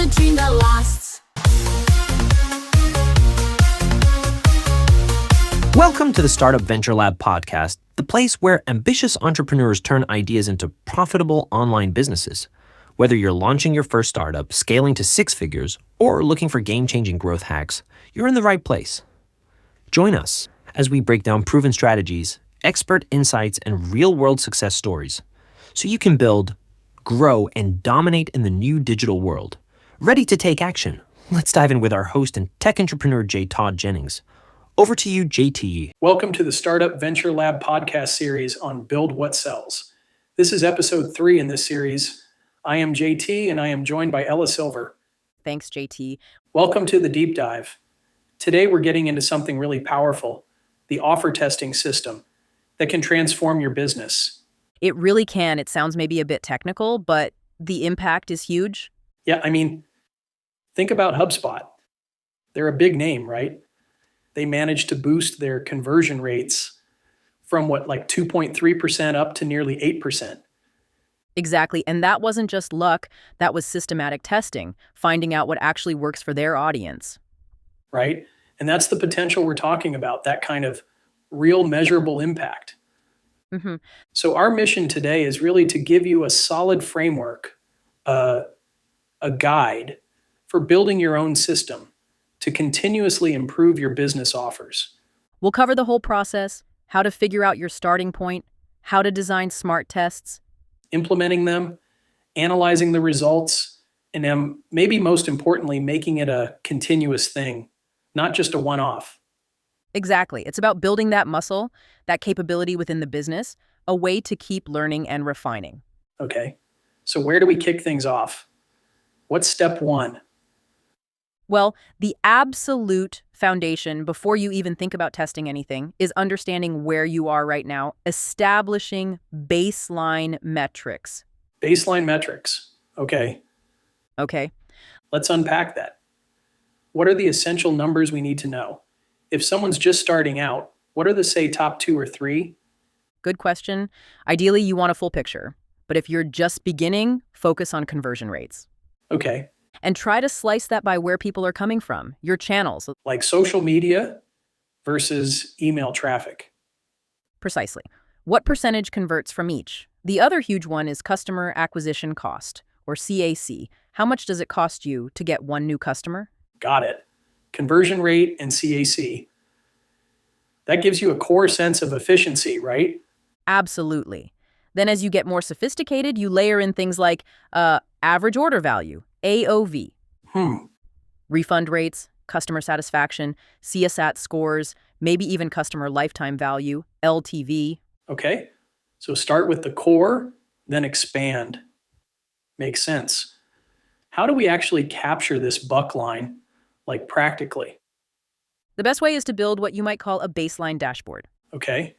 a dream that lasts. Welcome to the Startup Venture Lab podcast, the place where ambitious entrepreneurs turn ideas into profitable online businesses. Whether you're launching your first startup, scaling to six figures, or looking for game-changing growth hacks, you're in the right place. Join us as we break down proven strategies, expert insights, and real-world success stories so you can build, grow, and dominate in the new digital world. Ready to take action? Let's dive in with our host and tech entrepreneur, J. Todd Jennings. Over to you, JT. Welcome to the Startup Venture Lab podcast series on Build What Sells. This is episode 3 in this series. I am JT and I am joined by Ella Silver. Thanks, JT. Welcome to the deep dive. Today we're getting into something really powerful, the offer testing system that can transform your business. It really can. It sounds maybe a bit technical, but the impact is huge. Yeah, think about HubSpot. They're a big name, right? They managed to boost their conversion rates from 2.3% up to nearly 8%. Exactly. And that wasn't just luck. That was systematic testing, finding out what actually works for their audience. Right? And that's the potential we're talking about, that kind of real measurable impact. Mm-hmm. So our mission today is really to give you a solid framework, a guide for building your own system to continuously improve your business offers. We'll cover the whole process, how to figure out your starting point, how to design smart tests, implementing them, analyzing the results, and then maybe most importantly, making it a continuous thing, not just a one-off. Exactly. It's about building that muscle, that capability within the business, a way to keep learning and refining. Okay, so where do we kick things off? What's step 1? Well, the absolute foundation before you even think about testing anything is understanding where you are right now, establishing baseline metrics. Baseline metrics. Okay. Okay. Let's unpack that. What are the essential numbers we need to know? If someone's just starting out, what are the, say, top 2 or 3? Good question. Ideally, you want a full picture. But if you're just beginning, focus on conversion rates. Okay. And try to slice that by where people are coming from, your channels. Like social media versus email traffic. Precisely. What percentage converts from each? The other huge one is customer acquisition cost, or CAC. How much does it cost you to get one new customer? Got it. Conversion rate and CAC. That gives you a core sense of efficiency, right? Absolutely. Then as you get more sophisticated, you layer in things like average order value, AOV, refund rates, customer satisfaction, CSAT scores, maybe even customer lifetime value, LTV. Okay, so start with the core, then expand. Makes sense. How do we actually capture this buck line, practically? The best way is to build what you might call a baseline dashboard. Okay.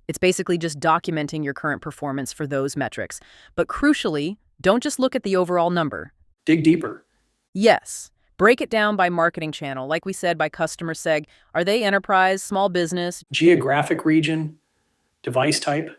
It's basically just documenting your current performance for those metrics. But crucially, don't just look at the overall number. Dig deeper. Yes. Break it down by marketing channel, like we said, by customer seg. Are they enterprise, small business? Geographic region, device type?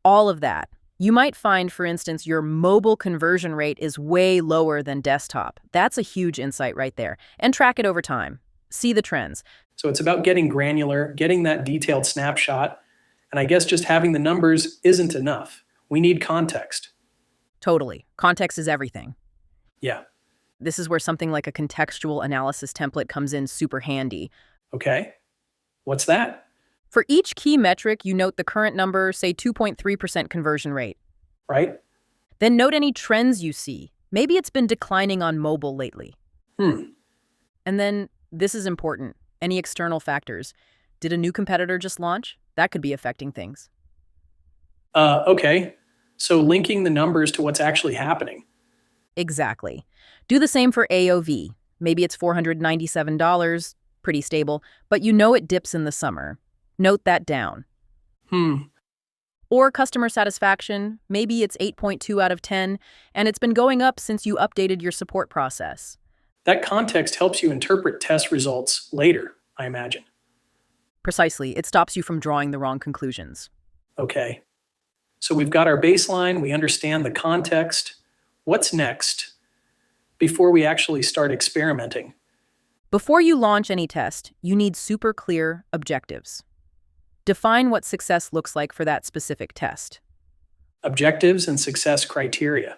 All of that. You might find, for instance, your mobile conversion rate is way lower than desktop. That's a huge insight right there. And track it over time. See the trends. So it's about getting granular, getting that detailed snapshot. And I guess just having the numbers isn't enough. We need context. Totally. Context is everything. Yeah. This is where something like a contextual analysis template comes in super handy. Okay. What's that? For each key metric, you note the current number, say 2.3% conversion rate. Right. Then note any trends you see. Maybe it's been declining on mobile lately. And then, this is important, any external factors. Did a new competitor just launch? That could be affecting things. Okay. So linking the numbers to what's actually happening. Exactly. Do the same for AOV. Maybe it's $497, pretty stable, but you know it dips in the summer. Note that down. Or customer satisfaction. Maybe it's 8.2 out of 10, and it's been going up since you updated your support process. That context helps you interpret test results later, I imagine. Precisely. It stops you from drawing the wrong conclusions. Okay. So we've got our baseline. We understand the context. What's next? before we actually start experimenting. Before you launch any test, you need super clear objectives. Define what success looks like for that specific test. Objectives and success criteria.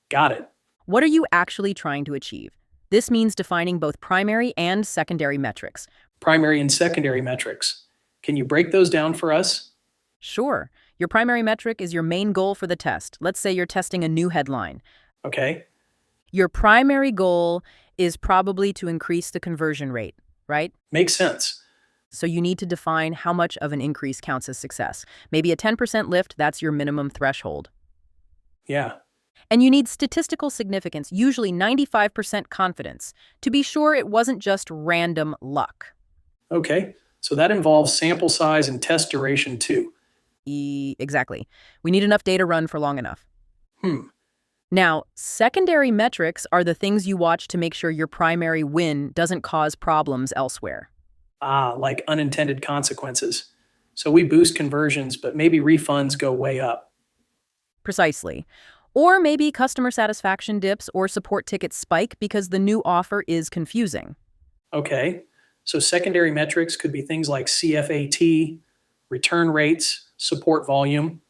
Got it. What are you actually trying to achieve? This means defining both primary and secondary metrics. Primary and secondary metrics. Can you break those down for us? Sure, your primary metric is your main goal for the test. Let's say you're testing a new headline. Okay. Your primary goal is probably to increase the conversion rate, right? Makes sense. So you need to define how much of an increase counts as success. Maybe a 10% lift, that's your minimum threshold. Yeah. And you need statistical significance, usually 95% confidence, to be sure it wasn't just random luck. Okay. So that involves sample size and test duration too. Exactly. We need enough data run for long enough. Hmm. Now, secondary metrics are the things you watch to make sure your primary win doesn't cause problems elsewhere. Like unintended consequences. So we boost conversions, but maybe refunds go way up. Precisely. Or maybe customer satisfaction dips or support tickets spike because the new offer is confusing. Okay. So secondary metrics could be things like CFAT, return rates, support volume.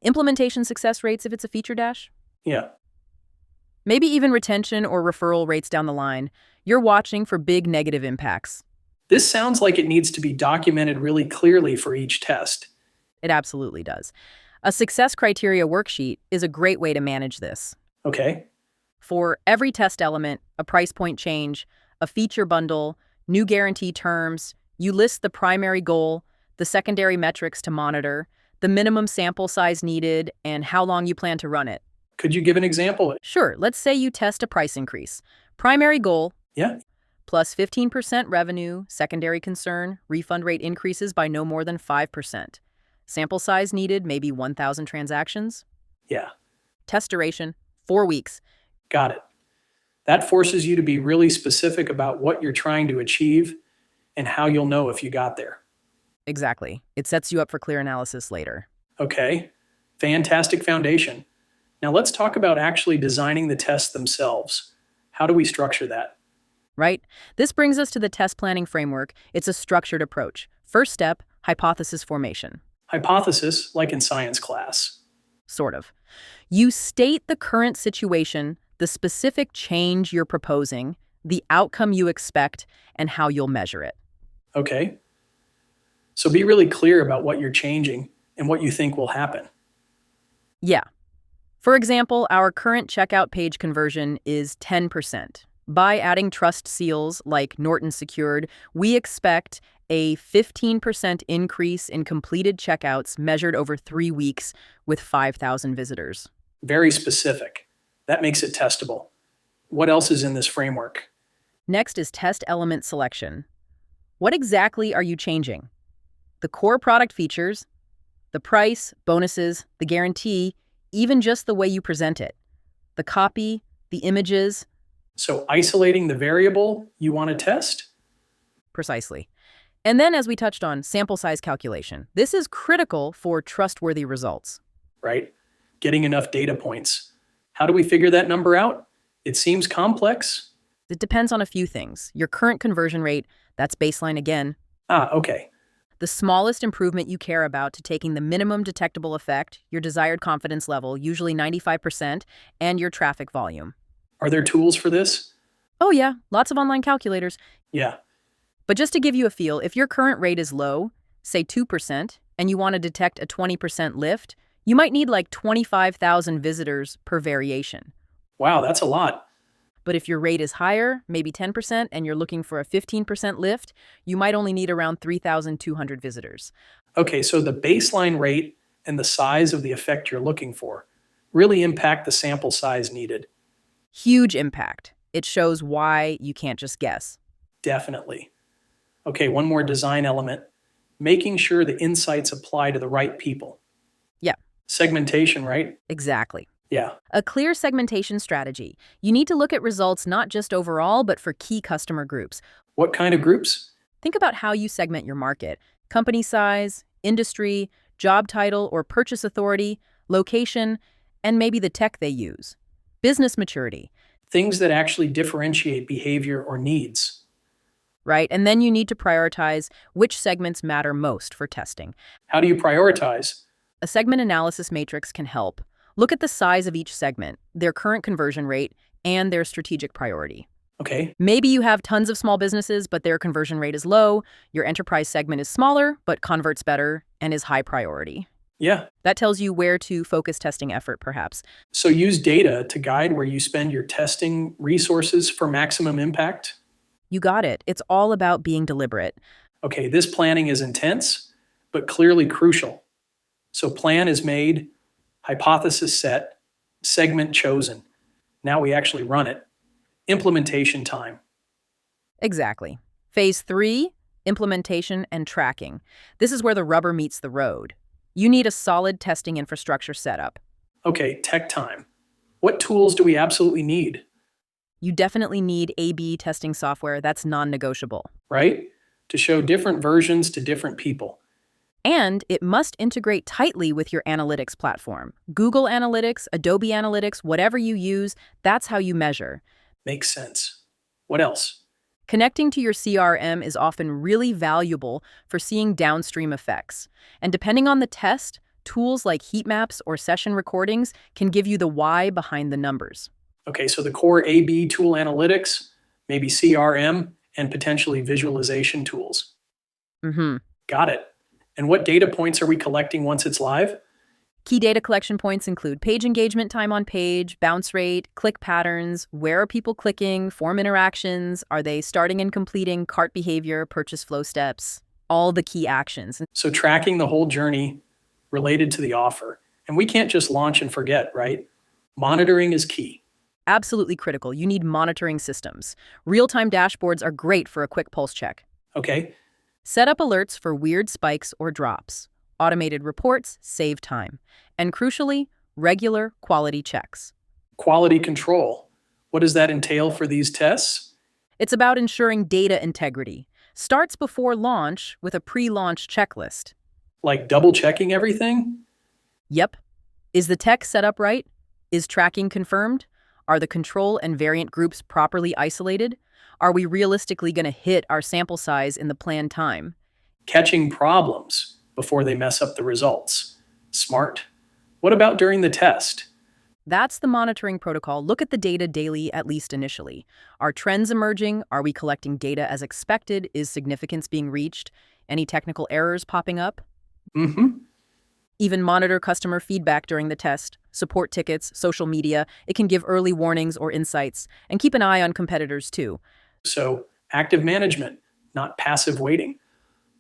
Implementation success rates if it's a feature dash. Yeah. Maybe even retention or referral rates down the line. You're watching for big negative impacts. This sounds like it needs to be documented really clearly for each test. It absolutely does. A success criteria worksheet is a great way to manage this. Okay. For every test element, a price point change, a feature bundle, new guarantee terms, you list the primary goal, the secondary metrics to monitor, the minimum sample size needed, and how long you plan to run it. Could you give an example? Sure, let's say you test a price increase. Primary goal, Yeah. plus 15% revenue, secondary concern, refund rate increases by no more than 5%. Sample size needed, maybe 1,000 transactions. Yeah. Test duration, 4 weeks. Got it. That forces you to be really specific about what you're trying to achieve and how you'll know if you got there. Exactly. It sets you up for clear analysis later. Okay. Fantastic foundation. Now let's talk about actually designing the tests themselves. How do we structure that? Right? This brings us to the test planning framework. It's a structured approach. First step, hypothesis formation. Hypothesis, like in science class. Sort of. You state the current situation, the specific change you're proposing, the outcome you expect, and how you'll measure it. Okay. So be really clear about what you're changing and what you think will happen. Yeah. For example, our current checkout page conversion is 10%. By adding trust seals like Norton Secured, we expect a 15% increase in completed checkouts measured over 3 weeks with 5,000 visitors. Very specific. That makes it testable. What else is in this framework? Next is test element selection. What exactly are you changing? The core product features, the price, bonuses, the guarantee, even just the way you present it, the copy, the images. So isolating the variable you want to test? Precisely. And then, as we touched on, sample size calculation. This is critical for trustworthy results. Right? Getting enough data points. How do we figure that number out? It seems complex. It depends on a few things. Your current conversion rate, that's baseline again. Okay. The smallest improvement you care about to taking the minimum detectable effect, your desired confidence level, usually 95%, and your traffic volume. Are there tools for this? Oh yeah, lots of online calculators. Yeah. But just to give you a feel, if your current rate is low, say 2%, and you want to detect a 20% lift, you might need like 25,000 visitors per variation. Wow, that's a lot. But if your rate is higher, maybe 10%, and you're looking for a 15% lift, you might only need around 3,200 visitors. Okay, so the baseline rate and the size of the effect you're looking for really impact the sample size needed. Huge impact. It shows why you can't just guess. Definitely. Okay, one more design element. Making sure the insights apply to the right people. Yeah. Segmentation, right? Exactly. Yeah. A clear segmentation strategy. You need to look at results not just overall, but for key customer groups. What kind of groups? Think about how you segment your market. Company size, industry, job title or purchase authority, location, and maybe the tech they use. Business maturity. Things that actually differentiate behavior or needs. Right? And then you need to prioritize which segments matter most for testing. How do you prioritize? A segment analysis matrix can help. Look at the size of each segment, their current conversion rate, and their strategic priority. Okay, Maybe you have tons of small businesses, but their conversion rate is low. Your enterprise segment is smaller, but converts better and is high priority. yeah. That tells you where to focus testing effort, perhaps. So use data to guide where you spend your testing resources for maximum impact. You got it. It's all about being deliberate. Okay, this planning is intense, but clearly crucial. So plan is made, hypothesis set, segment chosen. Now we actually run it. Implementation time. Exactly. Phase 3, implementation and tracking. This is where the rubber meets the road. You need a solid testing infrastructure setup. Okay, tech time. What tools do we absolutely need, You definitely need A/B testing software. That's non-negotiable. right? To show different versions to different people. And it must integrate tightly with your analytics platform. Google Analytics, Adobe Analytics, whatever you use, that's how you measure. Makes sense. What else? Connecting to your CRM is often really valuable for seeing downstream effects. And depending on the test, tools like heat maps or session recordings can give you the why behind the numbers. Okay, so the core A/B tool analytics, maybe CRM, and potentially visualization tools. Got it. And what data points are we collecting once it's live? Key data collection points include page engagement time on page, bounce rate, click patterns, where are people clicking, form interactions, are they starting and completing, cart behavior, purchase flow steps, all the key actions. So tracking the whole journey related to the offer. And we can't just launch and forget, right? Monitoring is key. Absolutely critical. You need monitoring systems. Real-time dashboards are great for a quick pulse check. Okay, Set up alerts for weird spikes or drops. Automated reports save time. And crucially, regular quality checks. quality control. What does that entail for these tests? It's about ensuring data integrity. Starts before launch with a pre-launch checklist. Like double checking everything? Yep. Is the tech set up right? Is tracking confirmed? Are the control and variant groups properly isolated? Are we realistically going to hit our sample size in the planned time? Catching problems before they mess up the results. Smart. What about during the test? That's the monitoring protocol. Look at the data daily, at least initially. Are trends emerging? Are we collecting data as expected? Is significance being reached? Any technical errors popping up? Mm-hmm. Even monitor customer feedback during the test, support tickets, social media. It can give early warnings or insights. And keep an eye on competitors too. So active management, not passive waiting.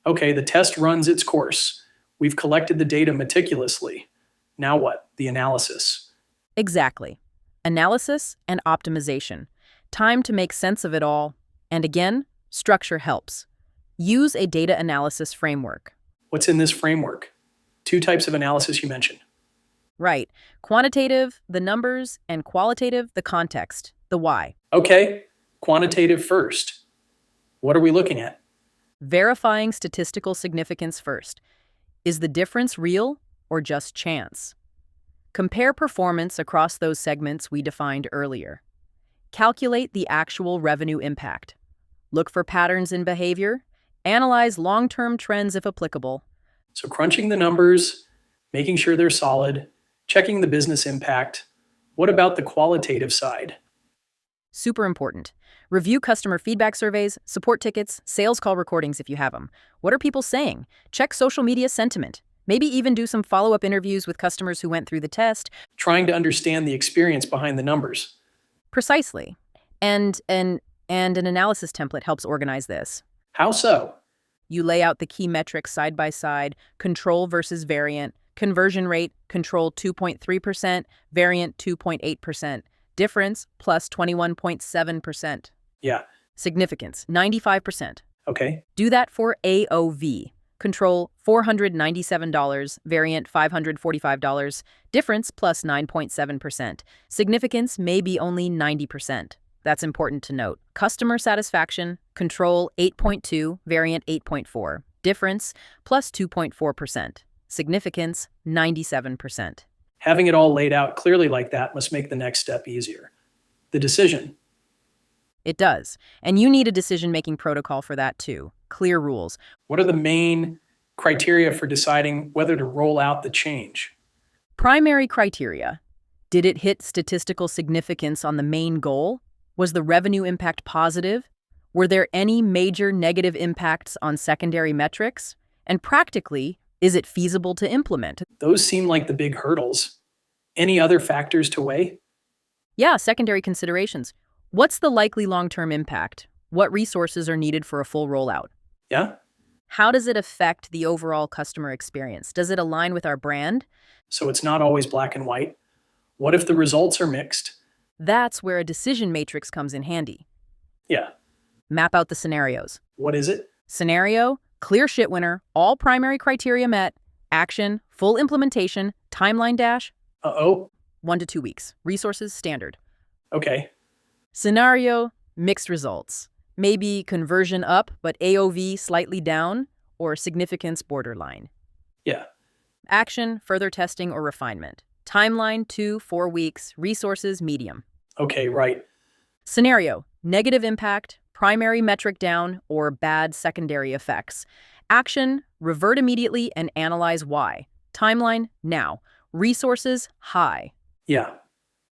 Okay, the test runs its course. We've collected the data meticulously. Now what? The analysis. Exactly. Analysis and optimization. Time to make sense of it all. And again, structure helps. Use a data analysis framework. What's in this framework? 2 types of analysis you mentioned. Right. Quantitative, the numbers, and qualitative, the context, the why. Okay, quantitative first. What are we looking at? Verifying statistical significance first. Is the difference real or just chance? Compare performance across those segments we defined earlier. Calculate the actual revenue impact. Look for patterns in behavior. Analyze long-term trends if applicable. So crunching the numbers, making sure they're solid, checking the business impact. What about the qualitative side? Super important. Review customer feedback surveys, support tickets, sales call recordings if you have them. What are people saying? Check social media sentiment. Maybe even do some follow-up interviews with customers who went through the test. Trying to understand the experience behind the numbers. Precisely. And an analysis template helps organize this. How so? You lay out the key metrics side by side, control versus variant, conversion rate, control 2.3%, variant 2.8%, difference plus 21.7%. Yeah, Significance, 95%. okay. Do that for AOV. Control $497, variant $545, difference plus 9.7%. Significance may be only 90%. That's important to note. Customer satisfaction, control 8.2, variant 8.4, difference plus 2.4%. Significance 97%. Having it all laid out clearly like that must make the next step easier. the decision. It does. And you need a decision-making protocol for that too. Clear rules. What are the main criteria for deciding whether to roll out the change? Primary criteria. Did it hit statistical significance on the main goal? Was the revenue impact positive? Were there any major negative impacts on secondary metrics? And practically, is it feasible to implement? Those seem like the big hurdles. Any other factors to weigh? Yeah, secondary considerations. What's the likely long-term impact? What resources are needed for a full rollout? Yeah? How does it affect the overall customer experience? Does it align with our brand? So it's not always black and white. What if the results are mixed? That's where a decision matrix comes in handy. Yeah. Map out the scenarios. What is it? Scenario, clear shit winner, all primary criteria met, action, full implementation, timeline dash, Uh-oh. 1 to 2 weeks. Resources, standard. Okay. Scenario, mixed results. Maybe conversion up, but AOV slightly down, or significance borderline. Yeah. Action, further testing or refinement. Timeline, 2-4 weeks. Resources, medium. Okay, right. Scenario, negative impact, primary metric down, or bad secondary effects. Action, revert immediately and analyze why. Timeline, now. Resources, high. Yeah.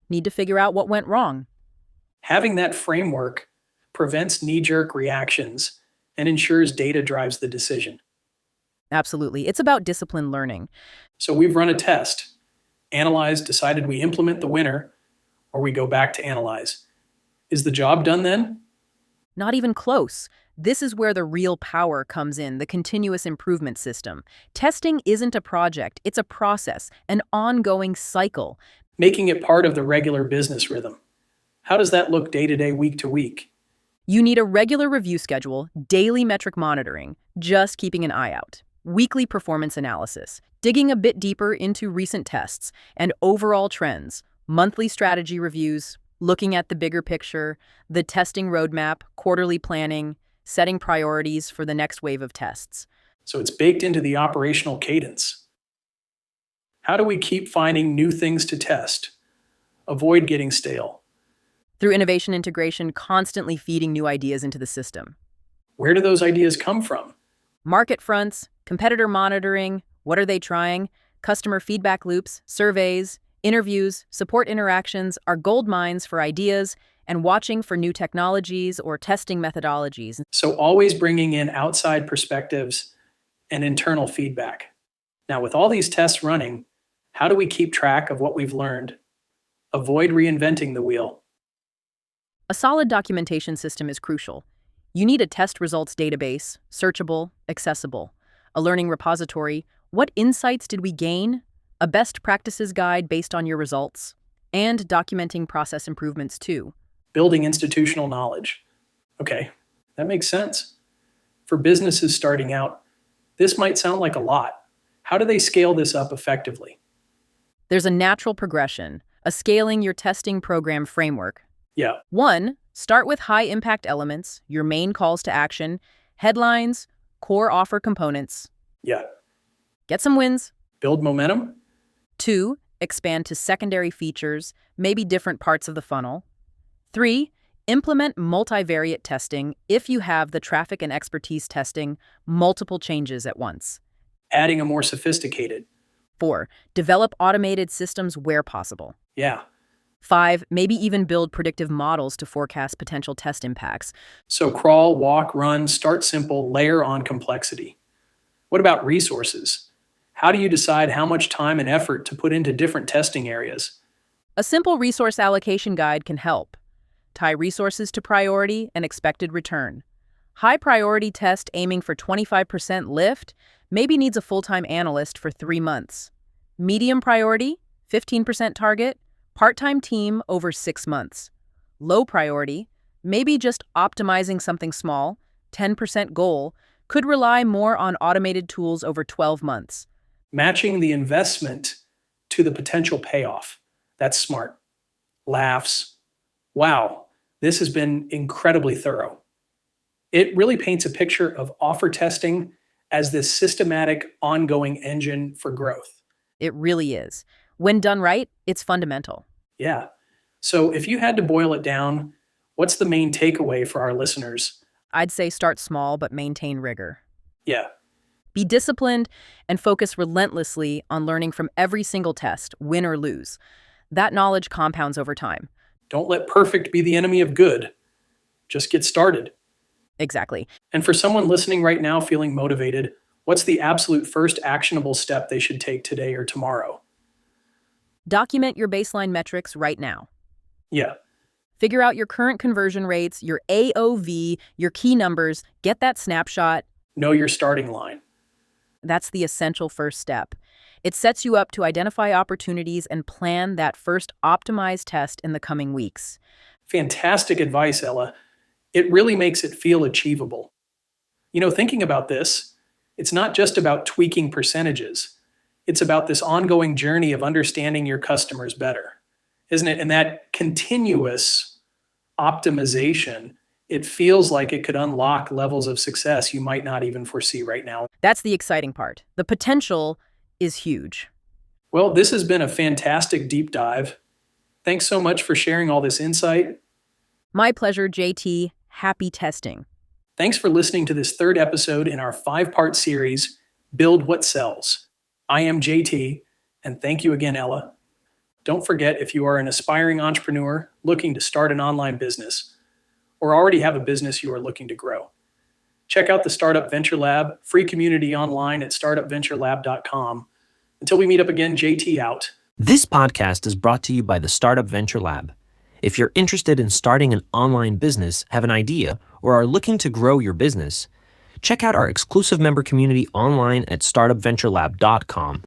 Need to figure out what went wrong. Having that framework prevents knee-jerk reactions and ensures data drives the decision. Absolutely. It's about disciplined learning. So we've run a test, analyzed, decided we implement the winner, or we go back to analyze. Is the job done then? Not even close. This is where the real power comes in, the continuous improvement system. Testing isn't a project, it's a process, an ongoing cycle. Making it part of the regular business rhythm. How does that look day to day, week to week? You need a regular review schedule, daily metric monitoring, just keeping an eye out, weekly performance analysis, digging a bit deeper into recent tests and overall trends, monthly strategy reviews, looking at the bigger picture, the testing roadmap, quarterly planning, setting priorities for the next wave of tests. So it's baked into the operational cadence. How do we keep finding new things to test? Avoid getting stale. Through innovation integration, constantly feeding new ideas into the system. Where do those ideas come from? Market fronts, competitor monitoring, what are they trying, customer feedback loops, surveys, interviews, support interactions are gold mines for ideas, and watching for new technologies or testing methodologies. So always bringing in outside perspectives and internal feedback. Now, with all these tests running, how do we keep track of what we've learned? Avoid reinventing the wheel. A solid documentation system is crucial. You need a test results database, searchable, accessible, a learning repository. What insights did we gain? A best practices guide based on your results, and documenting process improvements too. Building institutional knowledge. Okay, that makes sense. For businesses starting out, this might sound like a lot. How do they scale this up effectively? There's a natural progression, a scaling your testing program framework. Yeah, 1, start with high-impact elements, your main calls to action, headlines, core offer components. yeah. Get some wins. Build momentum. 2, expand to secondary features, maybe different parts of the funnel. 3, implement multivariate testing if you have the traffic and expertise testing multiple changes at once. Adding a more sophisticated. 4, develop automated systems where possible. Yeah. 5, maybe even build predictive models to forecast potential test impacts. So crawl, walk, run, start simple, layer on complexity. What about resources? How do you decide how much time and effort to put into different testing areas? A simple resource allocation guide can help. Tie resources to priority and expected return. High priority test aiming for 25% lift maybe needs a full-time analyst for 3 months. Medium priority, 15% target, part-time team over 6 months. Low priority, maybe just optimizing something small, 10% goal, could rely more on automated tools over 12 months. Matching the investment to the potential payoff. That's smart. Laughs. Wow, this has been incredibly thorough. It really paints a picture of offer testing as this systematic, ongoing engine for growth. It really is. When done right, it's fundamental. Yeah. So, if you had to boil it down, what's the main takeaway for our listeners? I'd say start small but maintain rigor. Yeah, Be disciplined and focus relentlessly on learning from every single test, win or lose. That knowledge compounds over time. don't let perfect be the enemy of good. Just get started. Exactly. And for someone listening right now feeling motivated, what's the absolute first actionable step they should take today or tomorrow? Document your baseline metrics right now. Yeah, Figure out your current conversion rates, your AOV, your key numbers. Get that snapshot. know your starting line. That's the essential first step. It sets you up to identify opportunities and plan that first optimized test in the coming weeks. Fantastic advice, Ella. It really makes it feel achievable. Thinking about this, it's not just about tweaking percentages. It's about this ongoing journey of understanding your customers better, isn't it? And that continuous optimization, it feels like it could unlock levels of success you might not even foresee right now. That's the exciting part. The potential is huge. Well, this has been a fantastic deep dive. Thanks so much for sharing all this insight. My pleasure, JT. Happy testing. Thanks for listening to this third episode in our 5-part series, Build What Sells. I am JT, and thank you again, Ella. Don't forget, if you are an aspiring entrepreneur looking to start an online business, or already have a business you are looking to grow, check out the Startup Venture Lab, free community online at startupventurelab.com. Until we meet up again, JT out. This podcast is brought to you by the Startup Venture Lab. If you're interested in starting an online business, have an idea, or are looking to grow your business, check out our exclusive member community online at startupventurelab.com.